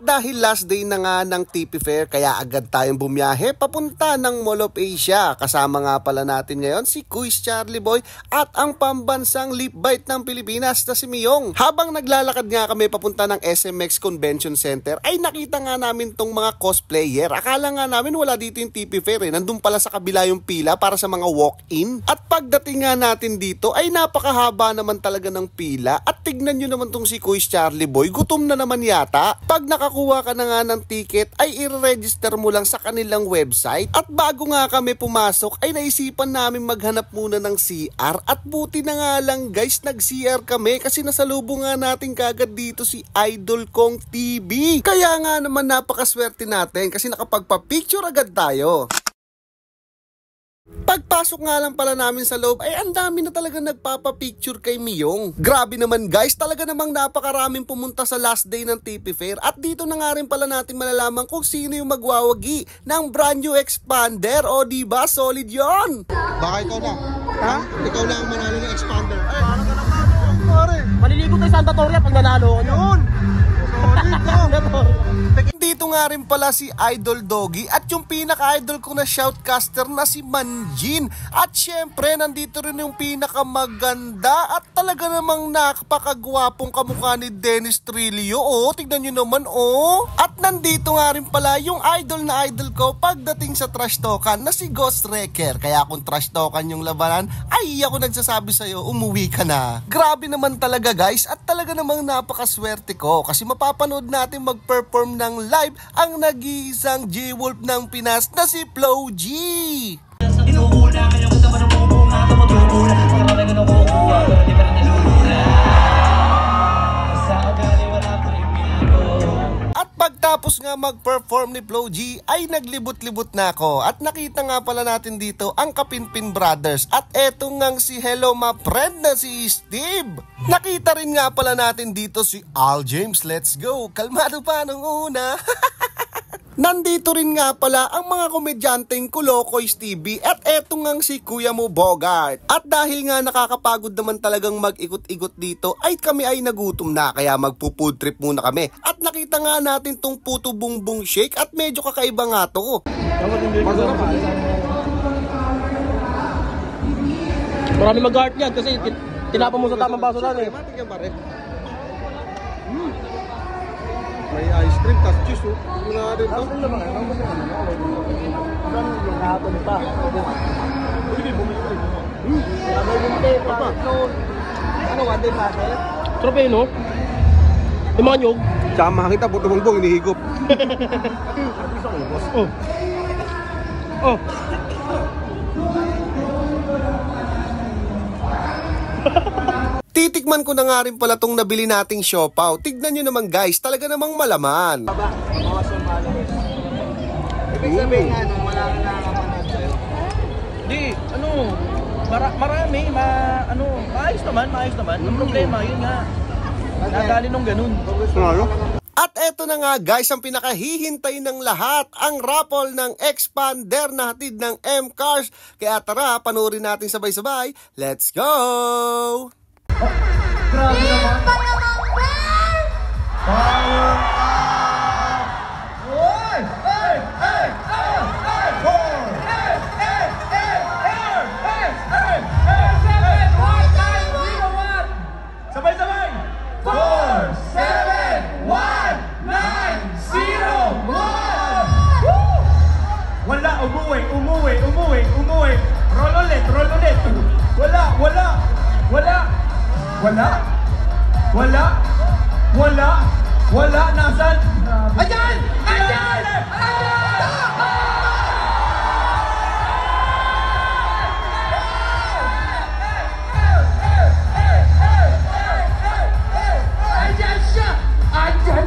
dahil last day na nga ng TP Fair, kaya agad tayong bumiyahe papunta ng Mall of Asia. Kasama nga pala natin ngayon si Kuis Charlie Boy at ang pambansang lip bite ng Pilipinas na si Miyong. Habang naglalakad nga kami papunta ng SMX Convention Center, ay nakita nga namin tong mga cosplayer. Akala nga namin wala dito yung TP Fair nandun pala sa kabila yung pila para sa mga walk-in. At pagdating nga natin dito ay napakahaba naman talaga ng pila. At tignan nyo naman tong si Kuis Charlie Boy, gutom na naman yata. Pag nakakuha ka na nga ng ticket ay i-register mo lang sa kanilang website. At bago nga kami pumasok ay naisipan namin maghanap muna ng CR. At buti na nga lang guys, nag-CR kami kasi nasalubong nga natin kagad dito si Idol Kong TV. Kaya nga naman napakaswerte natin kasi nakapagpa-picture agad tayo. Pagpasok nga lang pala namin sa loob ay ang dami na talaga nagpapapicture kay Miyong. Grabe naman guys, talaga namang napakaraming pumunta sa last day ng TP Fair. At dito na nga rin pala natin malalaman kung sino yung magwawagi ng brand new expander. O diba, solid yon. Baka ikaw na. Ha? Ikaw lang ang manalo ng expander. Ay, parang ka naman. Pare, maliligo tayo sa Santa Toria pag nanalo ko yun. Dito nga rin pala si Idol Doggy at yung pinaka-idol ko na shoutcaster na si Manjin. At syempre nandito rin yung pinakamaganda at talaga namang napakagwapong kamukha ni Dennis Trillo. Oh, tignan nyo naman oh. At nandito nga rin pala yung idol na idol ko pagdating sa trash talkan na si Ghost Wrecker. Kaya kung trash talkan yung labanan ay ako nagsasabi sa'yo, umuwi ka na. Grabe naman talaga guys at talaga namang napakaswerte ko kasi mapapanood natin mag-perform ng live ang nag-iisang J-Wolf ng Pinas na si Flo G. At pagtapos nga mag-perform ni Flo G ay naglibot-libot na ako at nakita nga pala natin dito ang Kapinpin Brothers at etong ngang si Hello My Friend na si Steve. Nakita rin nga pala natin dito si Al James. Let's go! Kalmado pa nung una. Nandito rin nga pala ang mga komedyanteng Kulokoys TV at etong ngang si Kuya Mo Bogart. At dahil nga nakakapagod naman talagang mag-ikot-ikot dito ay kami ay nagutom na kaya magpo-food trip muna kami. At nakita nga natin tong puto bungbong shake at medyo kakaiba nga to. Marami mag-art yan kasi tinapa mo sa tamang baso lang eh. May ice cream, tas juice, oh. Hindi na rin to. Nakapon pa. Ano, one day passer? Trope, no? Yung mga nyog. Tsaka makakita, puto bongbong, inihigop. Oh. Oh. Titikman ko na nga rin pala tong nabili nating siopaw. Tignan nyo naman guys, talaga namang malaman. Ibig sabihin nga nung wala ka nakakapanood sa'yo. Di, ano, marami, maayos naman. Ang problema, yun nga, nadali nung ganun. At eto na nga guys, ang pinakahihintay ng lahat, ang raffle ng expander na hatid ng M-Cars. Kaya tara, panoorin natin sabay-sabay. Let's go! Grabe naman! Power up! Hoy! Hey! Hey! Hey! Hey! Four! Hey! Hey! Hey! Hey! Hey! Hey! Hey! 7! 1! 9! 0! 1! Sabay-sabay! 4! 7! 1! 9! 0! 1! Wala! Umuwi! Roll ulit! Wala! Nasaan? Ayan! Ayan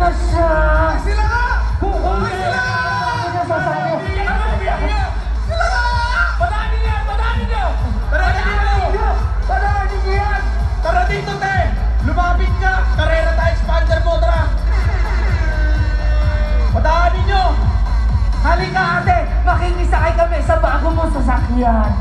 na siya! Sila nga! Kukuha sila! Sila nga! Padaanin niyo! Tara dito, te! Lumapit ka! Karera tayo, expander mo, tara! Padaanin niyo! Halika, ate! Makikisakay kami sa bago mong sasakyan!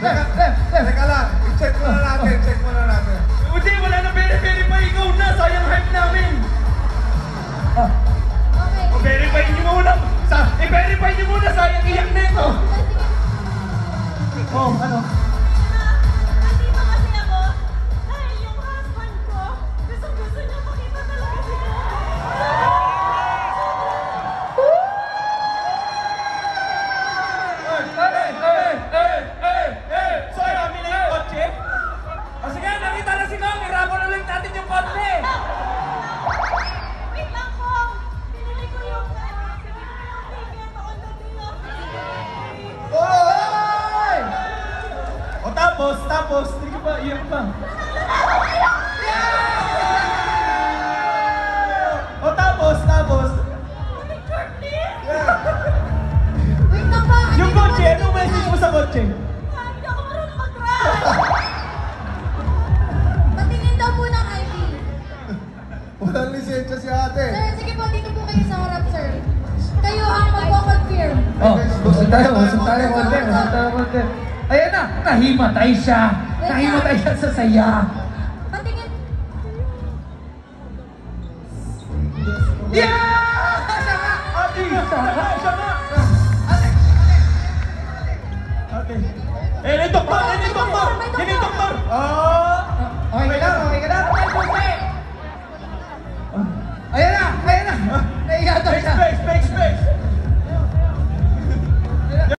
Teka lang, i-check muna natin, Hindi, wala na verify, ikaw na, sayang hype namin. Okay. I-verify niyo muna, sayang iyak na ito. Oh, ano? Nandito kasi ako dahil yung husband ko gusto niya makita talaga si So, kami na yung kotse? O sige, nakita na si Kong, irabo na lang natin yung kotse. Wait lang po! Pinili ko yung ticket on the day of the day. Oy! O tapos, hindi ka ba, iyak pa. O tapos. Picture please! Wait lang po! Yung kotse, anong message mo sa kotse? Hindi ako marunong mag-drive! Patingin daw po ng ID. Walang lisensya si ate. Sir, sige po, dito po kayo sa harap, sir. Kayo ang magko-confirm. Oh, usap tayo konti. Ayan na, nahimatay siya sa saya. Patingin. Ate, siya nga. Okay. Eh, ni doktor!